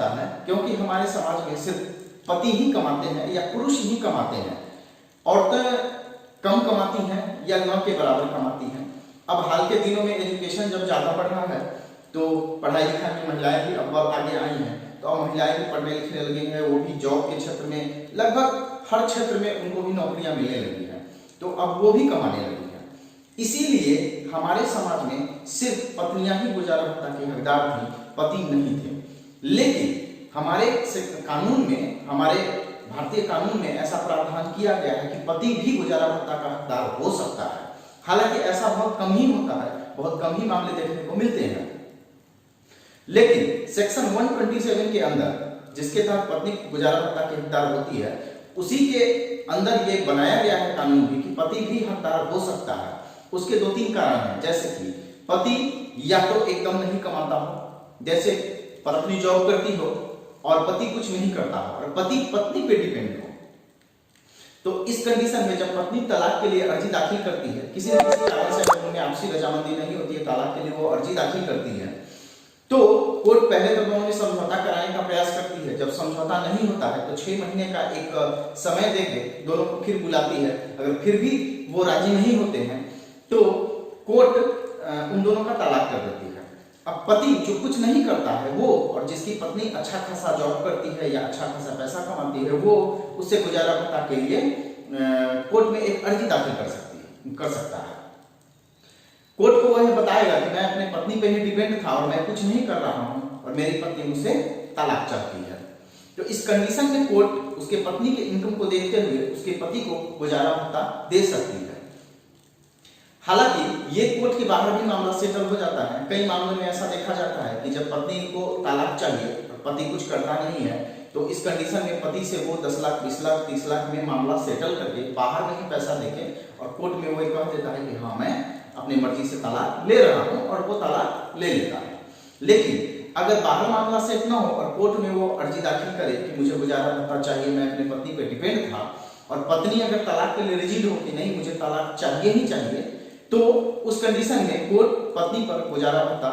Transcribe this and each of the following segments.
होता है क्योंकि हमारे समाज में सिर्फ पति ही कमाते हैं या पुरुष ही कमाते हैं, औरतें कम कमाती हैं या न के बराबर कमाती हैं। अब हाल के दिनों में एजुकेशन जब ज़्यादा बढ़ रहा है तो पढ़ाई लिखाई में महिलाएं भी अब आगे आई हैं, तो अब महिलाएं भी पढ़ने लिखने लगी हैं, वो भी जॉब के क्षेत्र में लगभग हर क्षेत्र में उनको भी नौकरियां मिलने लगी हैं, तो अब वो भी कमाने लगी हैं। इसीलिए हमारे समाज में सिर्फ पत्नियां ही गुजारा भत्ता के हकदार थी, पति नहीं थे। लेकिन हमारे कानून में, हमारे भारतीय कानून में ऐसा प्रावधान किया गया है कि पति भी गुजारा भत्ता का हकदार हो सकता है। हालांकि ऐसा बहुत कम ही होता है, बहुत कम ही मामले देखने को मिलते हैं। लेकिन सेक्शन 127 के अंदर जिसके तहत पत्नी गुजारा भत्ता की हकदार होती है, उसी के अंदर ये बनाया गया है कानून भी कि पति भी हकदार हो सकता है। उसके 2-3 कारण हैं, जैसे कि पति या तो एकदम नहीं कमाता हो, जैसे पत्नी जॉब करती हो और पति कुछ नहीं करता हो और पति पत्नी पे डिपेंड हो, तो इस कंडीशन में जब पत्नी तलाक के लिए अर्जी दाखिल करती है, किसी न किसी कारण से अगर उनमें आपसी रजामंदी नहीं होती है, तलाक के लिए वो अर्जी दाखिल करती है, तो कोर्ट पहले तो दोनों में समझौता कराने का प्रयास करती है। जब समझौता नहीं होता है तो 6 महीने का एक समय देके दोनों को फिर बुलाती है। अगर फिर भी वो राजी नहीं होते हैं तो कोर्ट उन दोनों का तलाक कर देती है। अब पति जो कुछ नहीं करता है वो, और जिसकी पत्नी अच्छा खासा जॉब करती है या अच्छा खासा पैसा कमाती है, वो उससे गुजारा भत्ता के लिए कोर्ट में एक अर्जी दाखिल कर सकता है। कोर्ट को वह बताएगा कि मैं अपने पत्नी पे ही डिपेंड था और मैं कुछ नहीं कर रहा हूं और मेरी पत्नी मुझसे तलाक चाहती है, तो इस कंडीशन में कोर्ट उसके पत्नी के इनकम को देखते हुए उसके पति को गुजारा भत्ता दे सकती है। हालांकि ये कोर्ट के बाहर भी मामला सेटल हो जाता है। कई मामलों में ऐसा देखा जाता है कि जब पत्नी को तलाक चाहिए और पति कुछ करता नहीं है, तो इस कंडीशन में पति से वो 10 लाख, 20 लाख, 30 लाख में मामला सेटल करके बाहर में ही पैसा देके और कोर्ट में वो कह देता है कि हाँ मैं अपनी मर्जी से तलाक ले रहा हूं, और वो तलाक ले लेता है। लेकिन अगर बाहर मामला सेट ना हो और कोर्ट में वो अर्जी दाखिल करे कि मुझे गुजारा भत्ता चाहिए, मैं अपनी पत्नी पे डिपेंड था, और पत्नी अगर तलाक के लिए रिजिड हो कि नहीं मुझे तलाक चाहिए ही चाहिए, तो उस कंडीशन में कोर्ट पत्नी पर गुजारा भत्ता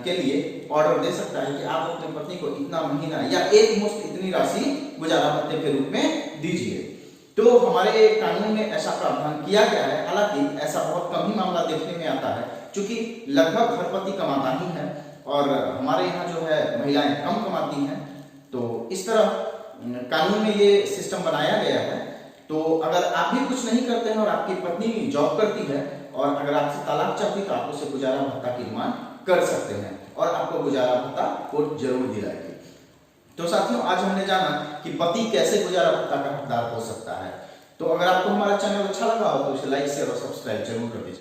के लिए ऑर्डर दे सकता है कि आप अपनी पत्नी को इतना महीना या एक मुश्त इतनी राशि गुजारा भत्ते के रूप में दीजिए। तो हमारे कानून में ऐसा प्रावधान किया गया है। हालांकि ऐसा बहुत कम ही मामला देखने में आता है, क्योंकि लगभग हर पति कमाता ही है और हमारे यहाँ जो है महिलाएं कम कमाती हैं। तो इस तरह कानून में ये सिस्टम बनाया गया है। तो अगर आप भी कुछ नहीं करते हैं और आपकी पत्नी जॉब करती है और अगर आपसे तलाक चाहती है तो आप उसे गुजारा भत्ता की डिमांड कर सकते हैं और आपको गुजारा भत्ता कोर्ट जरूर दिलाएगी। तो साथियों, आज हमने जाना कि पति कैसे गुजारा भत्ता का हकदार हो सकता है। तो अगर आपको हमारा चैनल अच्छा लगा हो तो इसे लाइक, शेयर और सब्सक्राइब जरूर कर दीजिए।